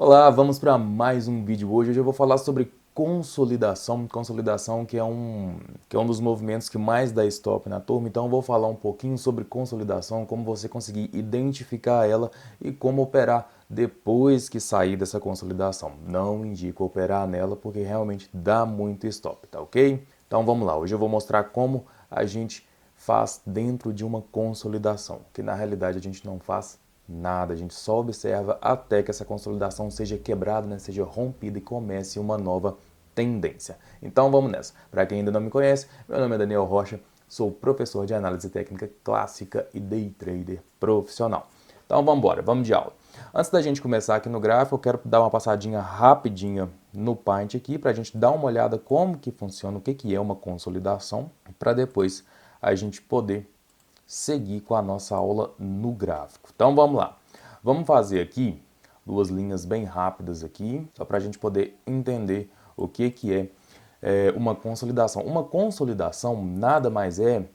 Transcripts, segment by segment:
Olá, vamos para mais um vídeo hoje. Hoje eu vou falar sobre consolidação. Consolidação que é um dos movimentos que mais dá stop na turma. Então eu vou falar um pouquinho sobre consolidação, como você conseguir identificar ela e como operar depois que sair dessa consolidação. Não indico operar nela porque realmente dá muito stop, tá ok? Então vamos lá. Hoje eu vou mostrar como a gente faz dentro de uma consolidação, que na realidade a gente não faz nada, a gente só observa até que essa consolidação seja quebrada, né, seja rompida e comece uma nova tendência. Então vamos nessa. Para quem ainda não me conhece, meu nome é Daniel Rocha, sou professor de análise técnica clássica e day trader profissional. Então vamos embora, vamos de aula. Antes da gente começar aqui no gráfico, eu quero dar uma passadinha rapidinha no Paint aqui para a gente dar uma olhada como que funciona, o que é uma consolidação, para depois a gente poder seguir com a nossa aula no gráfico. Então vamos lá. Vamos fazer aqui duas linhas bem rápidas aqui, só para a gente poder entender o que é uma consolidação. Uma consolidação nada mais é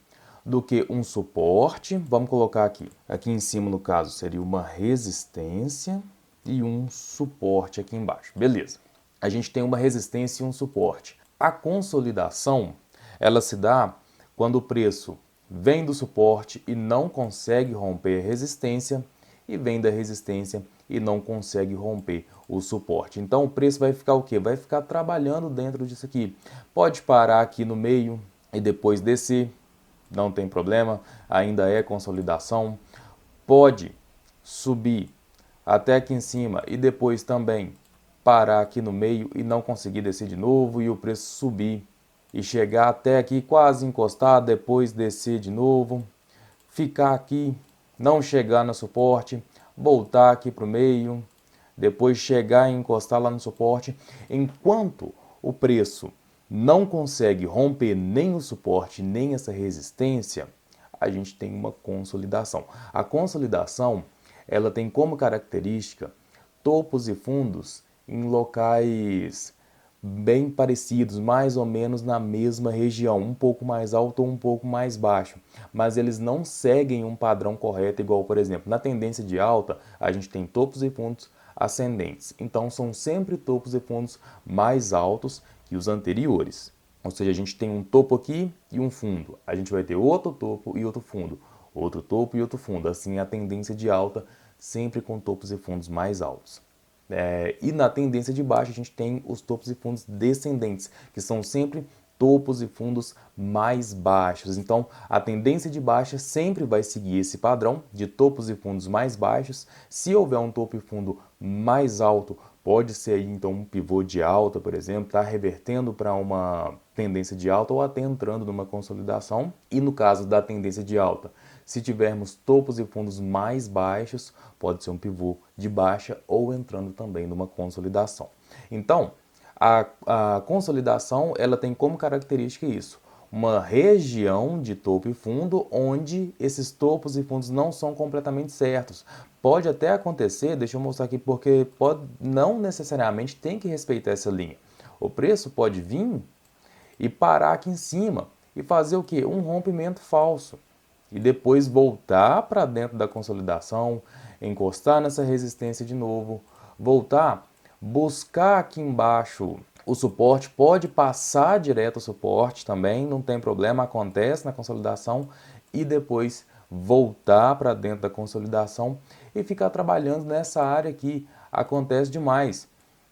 do que um suporte, vamos colocar aqui. Aqui em cima, no caso, seria uma resistência e um suporte aqui embaixo. Beleza. A gente tem uma resistência e um suporte. A consolidação, ela se dá quando o preço vem do suporte e não consegue romper a resistência e vem da resistência e não consegue romper o suporte. Então o preço vai ficar o quê? Vai ficar trabalhando dentro disso aqui. Pode parar aqui no meio e depois descer, não tem problema, ainda é consolidação. Pode subir até aqui em cima e depois também parar aqui no meio e não conseguir descer de novo e o preço subir e chegar até aqui quase encostar, depois descer de novo, ficar aqui, não chegar no suporte, voltar aqui para o meio, depois chegar e encostar lá no suporte. Enquanto o preço não consegue romper nem o suporte, nem essa resistência, a gente tem uma consolidação. A consolidação, ela tem como característica topos e fundos em locais bem parecidos, mais ou menos na mesma região, um pouco mais alto ou um pouco mais baixo, mas eles não seguem um padrão correto, igual, por exemplo, na tendência de alta, a gente tem topos e fundos ascendentes, então são sempre topos e fundos mais altos que os anteriores. Ou seja, a gente tem um topo aqui e um fundo, a gente vai ter outro topo e outro fundo, outro topo e outro fundo, assim a tendência de alta sempre com topos e fundos mais altos. E na tendência de baixa a gente tem os topos e fundos descendentes, que são sempre topos e fundos mais baixos. Então, a tendência de baixa sempre vai seguir esse padrão de topos e fundos mais baixos. Se houver um topo e fundo mais alto, pode ser aí então um pivô de alta, por exemplo, está revertendo para uma tendência de alta ou até entrando numa consolidação. E no caso da tendência de alta, se tivermos topos e fundos mais baixos, pode ser um pivô de baixa ou entrando também numa consolidação. Então, a consolidação ela tem como característica isso, uma região de topo e fundo onde esses topos e fundos não são completamente certos. Pode até acontecer, deixa eu mostrar aqui, porque não necessariamente tem que respeitar essa linha. O preço pode vir e parar aqui em cima e fazer o quê? Um rompimento falso. E depois voltar para dentro da consolidação, encostar nessa resistência de novo, voltar, buscar aqui embaixo o suporte, pode passar direto o suporte também, não tem problema, acontece na consolidação e depois voltar para dentro da consolidação e ficar trabalhando nessa área aqui. Acontece demais.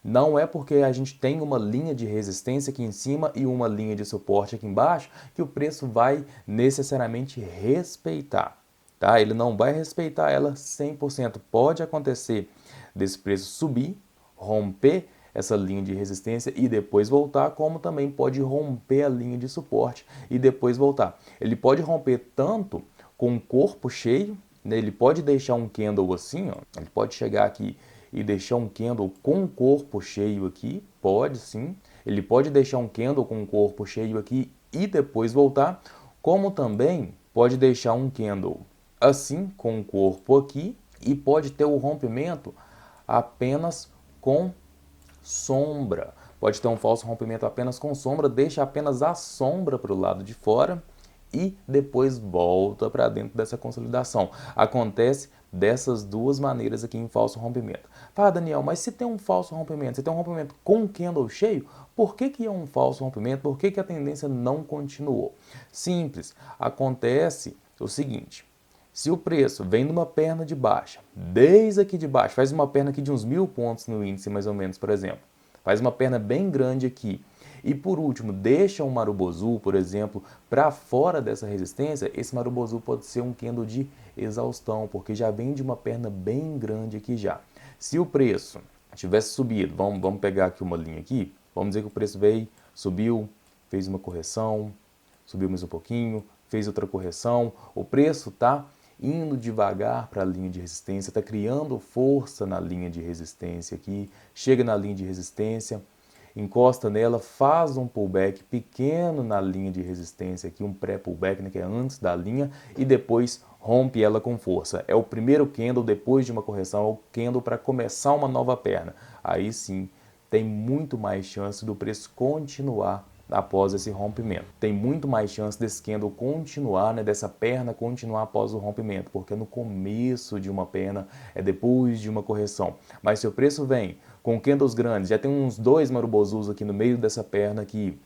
Não é porque a gente tem uma linha de resistência aqui em cima e uma linha de suporte aqui embaixo que o preço vai necessariamente respeitar, tá? Ele não vai respeitar ela 100%. Pode acontecer desse preço subir, romper essa linha de resistência e depois voltar, como também pode romper a linha de suporte e depois voltar. Ele pode romper tanto com o corpo cheio, né? Ele pode deixar um candle assim, ó, ele pode chegar aqui e deixar um candle com o corpo cheio aqui, pode sim. Ele pode deixar um candle com o corpo cheio aqui e depois voltar, como também pode deixar um candle assim com o corpo aqui e pode ter o rompimento apenas com sombra. Pode ter um falso rompimento apenas com sombra, deixa apenas a sombra para o lado de fora e depois volta para dentro dessa consolidação. Acontece dessas duas maneiras aqui em falso rompimento. Fala, Daniel, mas se tem um falso rompimento, se tem um rompimento com candle cheio, por que é um falso rompimento? Por que a tendência não continuou? Simples, acontece o seguinte, se o preço vem numa perna de baixa, desde aqui de baixo, faz uma perna aqui de uns 1.000 pontos no índice mais ou menos, por exemplo, faz uma perna bem grande aqui, e por último, deixa um Marubozu, por exemplo, para fora dessa resistência, esse Marubozu pode ser um candle de exaustão, porque já vem de uma perna bem grande aqui já. Se o preço tivesse subido, vamos pegar aqui uma linha aqui, vamos dizer que o preço veio, subiu, fez uma correção, subiu mais um pouquinho, fez outra correção, o preço está indo devagar para a linha de resistência, está criando força na linha de resistência aqui, chega na linha de resistência, encosta nela, faz um pullback pequeno na linha de resistência aqui, um pré-pullback, né, que é antes da linha, e depois rompe ela com força. É o primeiro candle depois de uma correção, é o candle para começar uma nova perna. Aí sim, tem muito mais chance do preço continuar após esse rompimento. Tem muito mais chance desse candle continuar, né, dessa perna continuar após o rompimento, porque no começo de uma perna é depois de uma correção. Mas se o preço vem com candles grandes, já tem uns 2 Marubozus aqui no meio dessa perna aqui,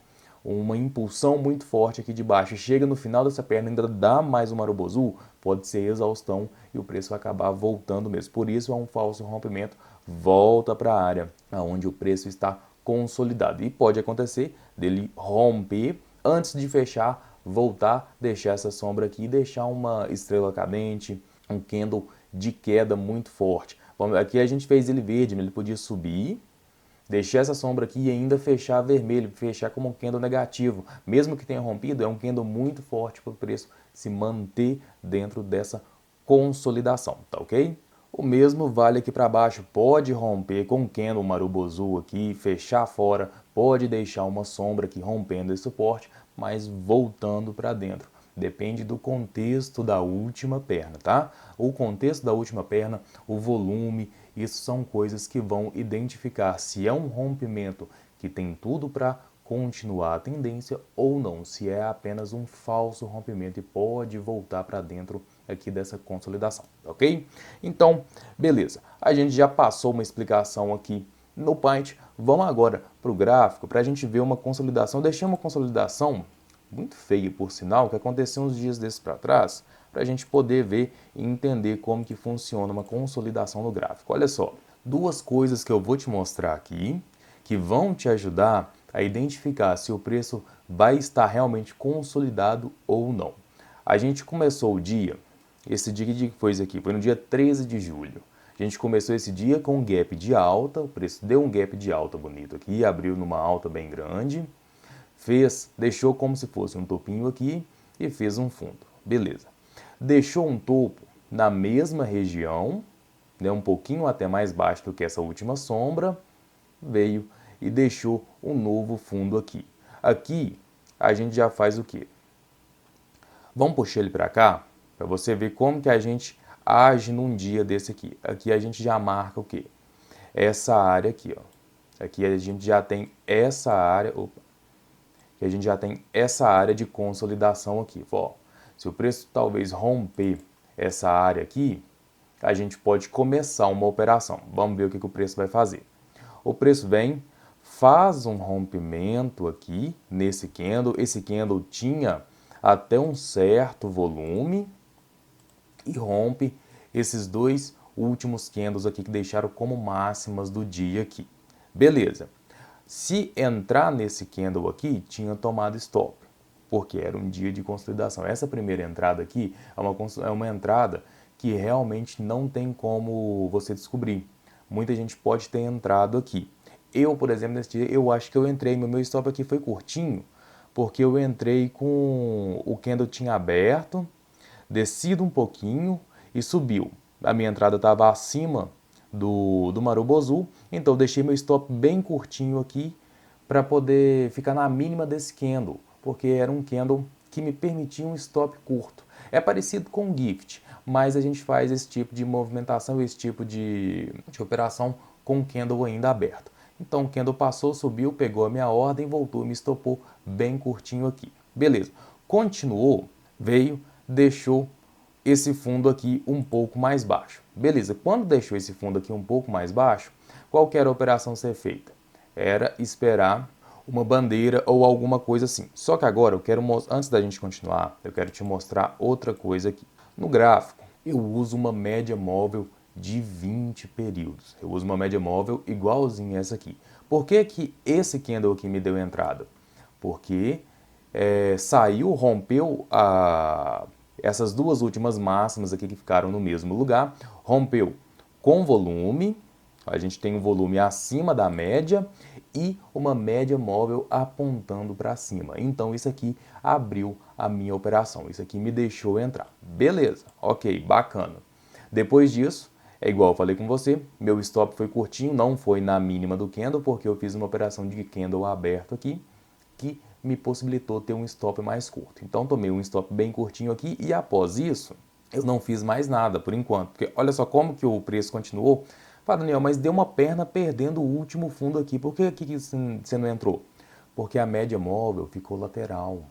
uma impulsão muito forte aqui de baixo, chega no final dessa perna, ainda dá mais um Marubozu, pode ser exaustão e o preço vai acabar voltando mesmo. Por isso é um falso rompimento, volta para a área onde o preço está consolidado. E pode acontecer dele romper antes de fechar, voltar, deixar essa sombra aqui e deixar uma estrela cadente, um candle de queda muito forte. Aqui a gente fez ele verde, né? Ele podia subir, deixar essa sombra aqui e ainda fechar vermelho, fechar como um candle negativo. Mesmo que tenha rompido, é um candle muito forte para o preço se manter dentro dessa consolidação, tá ok? O mesmo vale aqui para baixo, pode romper com o candle Marubozu aqui, fechar fora, pode deixar uma sombra aqui rompendo esse suporte, mas voltando para dentro. Depende do contexto da última perna, tá? O contexto da última perna, o volume, isso são coisas que vão identificar se é um rompimento que tem tudo para continuar a tendência ou não, se é apenas um falso rompimento e pode voltar para dentro aqui dessa consolidação, ok? Então, beleza. A gente já passou uma explicação aqui no Paint. Vamos agora para o gráfico para a gente ver uma consolidação. Deixei uma consolidação muito feia, por sinal, que aconteceu uns dias desses para trás, para a gente poder ver e entender como que funciona uma consolidação no gráfico. Olha só, duas coisas que eu vou te mostrar aqui, que vão te ajudar a identificar se o preço vai estar realmente consolidado ou não. A gente começou o dia, esse dia que foi isso aqui, foi no dia 13 de julho. A gente começou esse dia com um gap de alta, o preço deu um gap de alta bonito aqui, abriu numa alta bem grande, deixou como se fosse um topinho aqui e fez um fundo. Beleza. Deixou um topo na mesma região, né, um pouquinho até mais baixo do que essa última sombra, veio e deixou um novo fundo aqui. Aqui a gente já faz o quê? Vamos puxar ele para cá, para você ver como que a gente age num dia desse aqui. Aqui a gente já marca o quê? Essa área aqui, ó. Aqui a gente já tem essa área, que a gente já tem essa área de consolidação aqui. Ó, se o preço talvez romper essa área aqui, a gente pode começar uma operação. Vamos ver o que o preço vai fazer. O preço vem, faz um rompimento aqui nesse candle. Esse candle tinha até um certo volume e rompe esses dois últimos candles aqui que deixaram como máximas do dia aqui. Beleza. Se entrar nesse candle aqui, tinha tomado stop, porque era um dia de consolidação. Essa primeira entrada aqui é uma entrada que realmente não tem como você descobrir. Muita gente pode ter entrado aqui. Eu, por exemplo, nesse dia, eu acho que eu entrei, meu stop aqui foi curtinho, porque eu entrei com o candle tinha aberto, descido um pouquinho e subiu. A minha entrada estava acima do Marubozu, então eu deixei meu stop bem curtinho aqui para poder ficar na mínima desse candle, porque era um candle que me permitia um stop curto. É parecido com o Gift, mas a gente faz esse tipo de movimentação, esse tipo de operação com o candle ainda aberto. Então o candle passou, subiu, pegou a minha ordem, voltou e me estopou bem curtinho aqui. Beleza. Continuou, veio, deixou esse fundo aqui um pouco mais baixo. Beleza, quando deixou esse fundo aqui um pouco mais baixo, qual que era a operação a ser feita? Era esperar uma bandeira ou alguma coisa assim. Só que agora eu quero, antes da gente continuar, eu quero te mostrar outra coisa aqui. No gráfico, eu uso uma média móvel de 20 períodos. Eu uso uma média móvel igualzinha essa aqui. Por que que esse candle aqui me deu entrada? Porque saiu, rompeu essas duas últimas máximas aqui que ficaram no mesmo lugar, rompeu com volume, a gente tem um volume acima da média e uma média móvel apontando para cima. Então isso aqui abriu a minha operação, isso aqui me deixou entrar. Beleza, ok, bacana. Depois disso, é igual eu falei com você, meu stop foi curtinho, não foi na mínima do candle, porque eu fiz uma operação de candle aberto aqui, que me possibilitou ter um stop mais curto. Então tomei um stop bem curtinho aqui e após isso, eu não fiz mais nada por enquanto. Porque olha só como que o preço continuou. Fala, Daniel, mas deu uma perna perdendo o último fundo aqui. Por que aqui você não entrou? Porque a média móvel ficou lateral.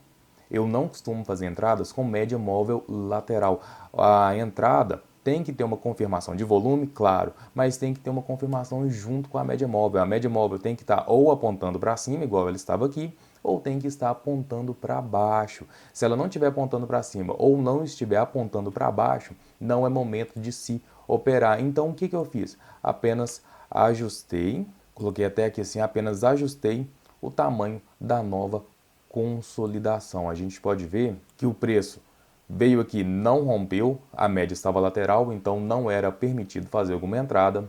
Eu não costumo fazer entradas com média móvel lateral. A entrada tem que ter uma confirmação de volume, claro, mas tem que ter uma confirmação junto com a média móvel. A média móvel tem que estar ou apontando para cima, igual ela estava aqui, ou tem que estar apontando para baixo. Se ela não estiver apontando para cima ou não estiver apontando para baixo, não é momento de se operar. Então, o que eu fiz? Apenas ajustei, coloquei até aqui assim, apenas ajustei o tamanho da nova consolidação. A gente pode ver que o preço veio aqui, não rompeu, a média estava lateral, então não era permitido fazer alguma entrada.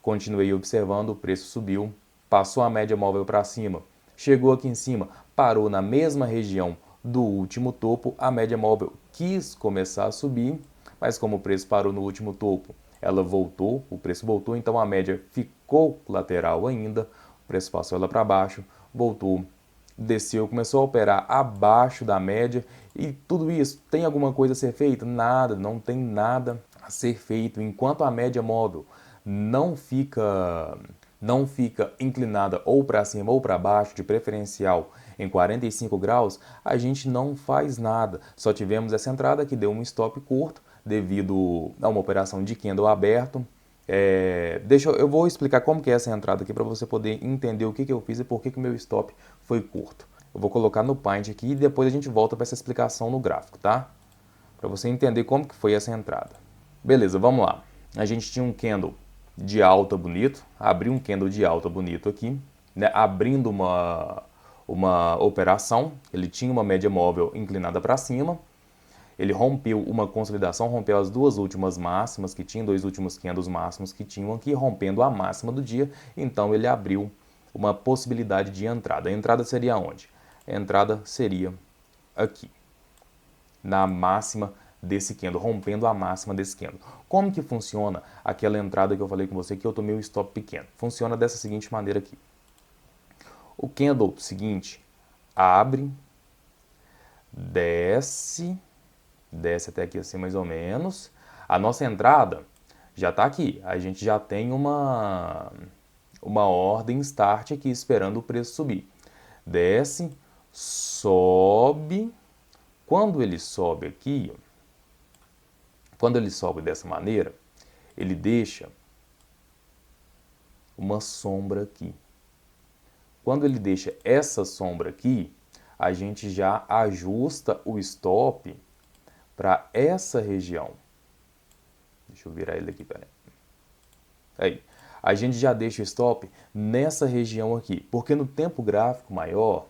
Continuei observando, o preço subiu, passou a média móvel para cima, chegou aqui em cima, parou na mesma região do último topo, a média móvel quis começar a subir, mas como o preço parou no último topo, ela voltou, o preço voltou, então a média ficou lateral ainda, o preço passou ela para baixo, voltou, desceu, começou a operar abaixo da média e tudo isso, tem alguma coisa a ser feita? Nada, não tem nada a ser feito. Enquanto a média móvel não fica inclinada ou para cima ou para baixo, de preferencial em 45 graus, a gente não faz nada. Só tivemos essa entrada que deu um stop curto devido a uma operação de candle aberto. Eu vou explicar como que é essa entrada aqui para você poder entender o que eu fiz e por que o meu stop foi curto. Eu vou colocar no Paint aqui e depois a gente volta para essa explicação no gráfico, tá? Para você entender como que foi essa entrada. Beleza, vamos lá. A gente tinha um candle de alta bonito, abri um candle de alta bonito aqui, né, abrindo uma operação, ele tinha uma média móvel inclinada para cima, ele rompeu uma consolidação, rompeu as duas últimas máximas que tinham, dois últimos candles máximos que tinham aqui, rompendo a máxima do dia, então ele abriu uma possibilidade de entrada. A entrada seria onde? A entrada seria aqui, na máxima desse candle, rompendo a máxima desse candle. Como que funciona aquela entrada que eu falei com você que eu tomei um stop pequeno? Funciona dessa seguinte maneira aqui. O candle seguinte abre, desce até aqui assim mais ou menos. A nossa entrada já está aqui. A gente já tem uma ordem start aqui esperando o preço subir. Desce, sobe. Quando ele sobe aqui, quando ele sobe dessa maneira, ele deixa uma sombra aqui. Quando ele deixa essa sombra aqui, a gente já ajusta o stop para essa região. Deixa eu virar ele aqui, peraí. Aí, a gente já deixa o stop nessa região aqui, porque no tempo gráfico maior,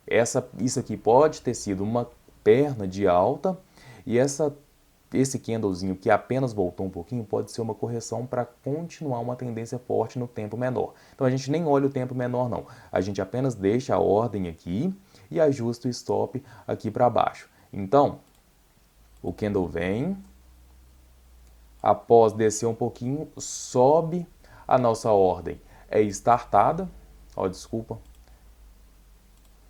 isso aqui pode ter sido uma perna de alta e esse candlezinho que apenas voltou um pouquinho pode ser uma correção para continuar uma tendência forte no tempo menor. Então a gente nem olha o tempo menor não, a gente apenas deixa a ordem aqui e ajusta o stop aqui para baixo. Então, o candle vem, após descer um pouquinho, sobe, a nossa ordem é startada, desculpa,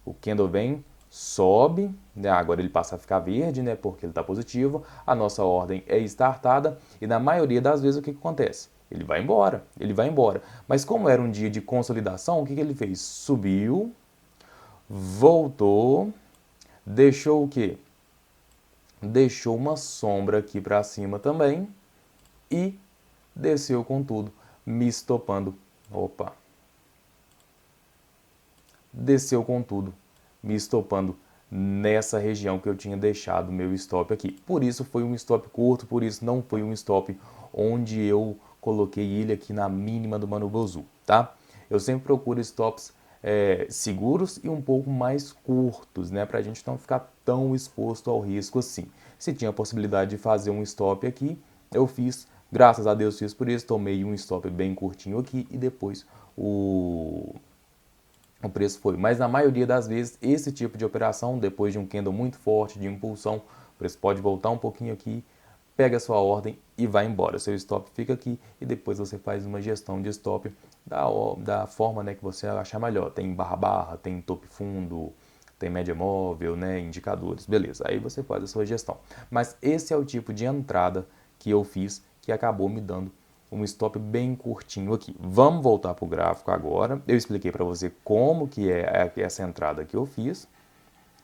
o candle vem, sobe, né? Agora ele passa a ficar verde, né? Porque ele está positivo, a nossa ordem é startada e na maioria das vezes o que acontece? Ele vai embora. Mas como era um dia de consolidação, o que ele fez? Subiu, voltou, deixou o quê? deixou uma sombra aqui para cima também e desceu com tudo, me estopando. Opa! Desceu com tudo, me estopando nessa região que eu tinha deixado meu stop aqui. Por isso foi um stop curto, por isso não foi um stop onde eu coloquei ele aqui na mínima do Marubozu, tá? Eu sempre procuro stops seguros e um pouco mais curtos, né? Pra gente não ficar tão exposto ao risco assim. Se tinha a possibilidade de fazer um stop aqui, eu fiz, graças a Deus fiz por isso, tomei um stop bem curtinho aqui e depois o preço foi. Mas na maioria das vezes, esse tipo de operação, depois de um candle muito forte, de impulsão, o preço pode voltar um pouquinho aqui, pega a sua ordem e vai embora. Seu stop fica aqui e depois você faz uma gestão de stop da forma, né, que você achar melhor. Tem barra-barra, tem topo fundo, tem média móvel, né, indicadores, beleza. Aí você faz a sua gestão. Mas esse é o tipo de entrada que eu fiz que acabou me dando um stop bem curtinho aqui. Vamos voltar para o gráfico agora. Eu expliquei para você como que é essa entrada que eu fiz,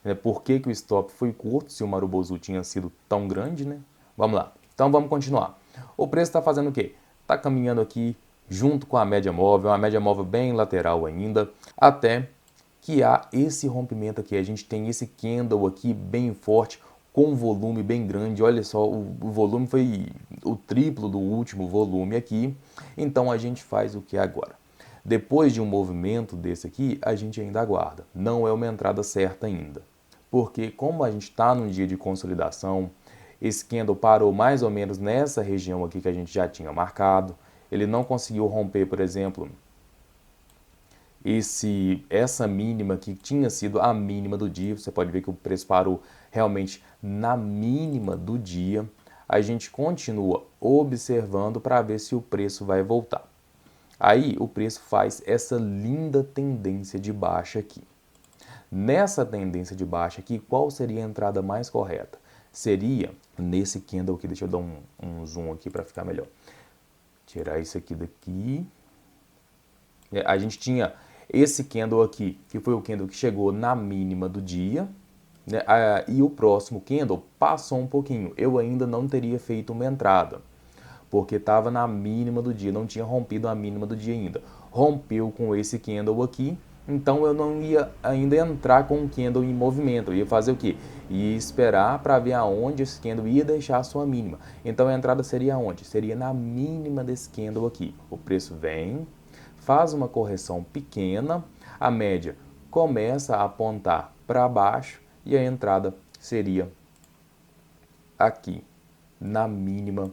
né? Por que que o stop foi curto, se o Marubozu tinha sido tão grande, né? Vamos lá. Então vamos continuar. O preço está fazendo o quê? Está caminhando aqui junto com a média móvel, uma média móvel bem lateral ainda, até que há esse rompimento aqui. A gente tem esse candle aqui bem forte, com um volume bem grande. Olha só, o volume foi o triplo do último volume aqui. Então a gente faz o que agora? Depois de um movimento desse aqui, a gente ainda aguarda. Não é uma entrada certa ainda. Porque como a gente está num dia de consolidação, esse candle parou mais ou menos nessa região aqui que a gente já tinha marcado. Ele não conseguiu romper, por exemplo, essa mínima que tinha sido a mínima do dia. Você pode ver que o preço parou realmente na mínima do dia. A gente continua observando para ver se o preço vai voltar. Aí o preço faz essa linda tendência de baixa aqui. Nessa tendência de baixa aqui, qual seria a entrada mais correta? Seria nesse candle aqui, deixa eu dar um zoom aqui para ficar melhor. Tirar isso aqui daqui. A gente tinha esse candle aqui, que foi o candle que chegou na mínima do dia, né? E o próximo candle passou um pouquinho. Eu ainda não teria feito uma entrada, porque estava na mínima do dia, não tinha rompido a mínima do dia ainda. Rompeu com esse candle aqui, então eu não ia ainda entrar com o candle em movimento. Eu ia fazer o quê? Ia esperar para ver aonde esse candle ia deixar a sua mínima. Então a entrada seria aonde? Seria na mínima desse candle aqui. O preço vem, faz uma correção pequena, a média começa a apontar para baixo e a entrada seria aqui, na mínima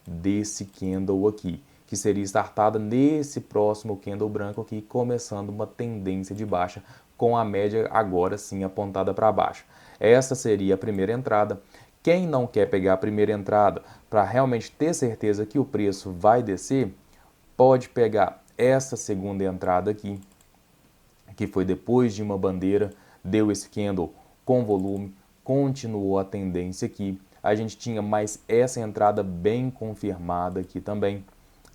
desse candle aqui, que seria startada nesse próximo candle branco aqui, começando uma tendência de baixa com a média agora sim apontada para baixo. Essa seria a primeira entrada. Quem não quer pegar a primeira entrada para realmente ter certeza que o preço vai descer, pode pegar essa segunda entrada aqui, que foi depois de uma bandeira, deu esse candle com volume, continuou a tendência aqui. A gente tinha mais essa entrada bem confirmada aqui também,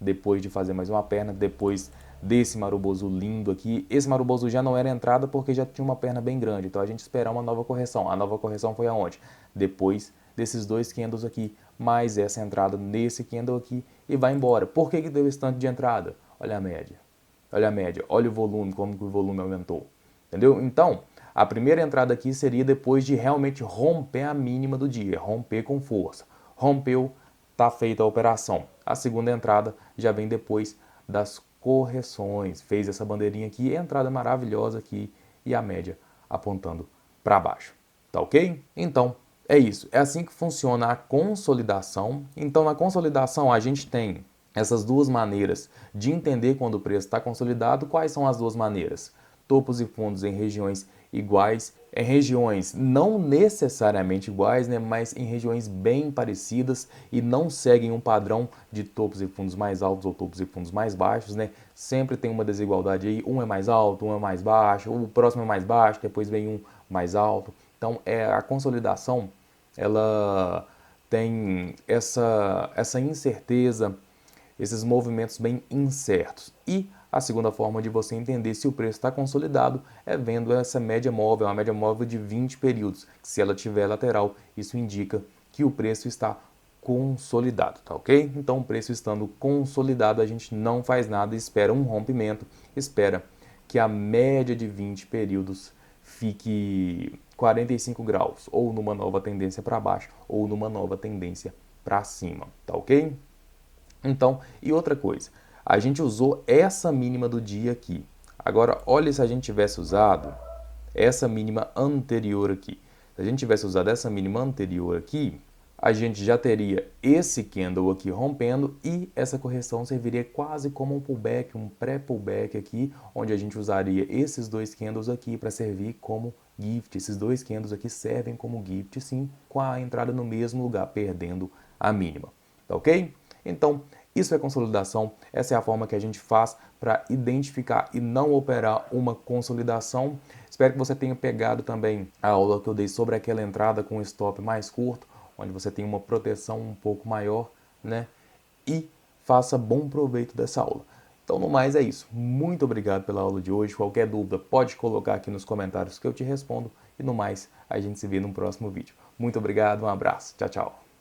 depois de fazer mais uma perna, depois desse Marubozu lindo aqui. Esse Marubozu já não era entrada porque já tinha uma perna bem grande, então a gente esperava uma nova correção. A nova correção foi aonde? Depois desses dois candles aqui, mais essa entrada nesse candle aqui e vai embora. Por que que deu esse tanto de entrada? Olha a média. Olha a média, olha o volume, como que o volume aumentou. Entendeu? Então, a primeira entrada aqui seria depois de realmente romper a mínima do dia, romper com força. Rompeu, tá feita a operação. A segunda entrada já vem depois das correções. Fez essa bandeirinha aqui, entrada maravilhosa aqui e a média apontando para baixo. Tá ok? Então, é isso. É assim que funciona a consolidação. Então, na consolidação, a gente tem essas duas maneiras de entender quando o preço está consolidado. Quais são as duas maneiras? Topos e fundos em regiões iguais, em regiões não necessariamente iguais, né, mas em regiões bem parecidas e não seguem um padrão de topos e fundos mais altos ou topos e fundos mais baixos, né? Sempre tem uma desigualdade aí, um é mais alto, um é mais baixo, o próximo é mais baixo, depois vem um mais alto. Então, a consolidação, ela tem essa incerteza, esses movimentos bem incertos. E A segunda forma de você entender se o preço está consolidado é vendo essa média móvel, uma média móvel de 20 períodos. Se ela tiver lateral, isso indica que o preço está consolidado, tá ok? Então, o preço estando consolidado, a gente não faz nada, espera um rompimento, espera que a média de 20 períodos fique 45 graus, ou numa nova tendência para baixo, ou numa nova tendência para cima, tá ok? Então, e outra coisa, a gente usou essa mínima do dia aqui. Agora, olha se a gente tivesse usado essa mínima anterior aqui. Se a gente tivesse usado essa mínima anterior aqui, a gente já teria esse candle aqui rompendo e essa correção serviria quase como um pullback, um pré-pullback aqui, onde a gente usaria esses dois candles aqui para servir como gift. Esses dois candles aqui servem como gift, sim, com a entrada no mesmo lugar, perdendo a mínima. Tá ok? Então, isso é consolidação, essa é a forma que a gente faz para identificar e não operar uma consolidação. Espero que você tenha pegado também a aula que eu dei sobre aquela entrada com um stop mais curto, onde você tem uma proteção um pouco maior, né? E faça bom proveito dessa aula. Então, no mais é isso. Muito obrigado pela aula de hoje. Qualquer dúvida, pode colocar aqui nos comentários que eu te respondo. E no mais, a gente se vê no próximo vídeo. Muito obrigado, um abraço. Tchau, tchau.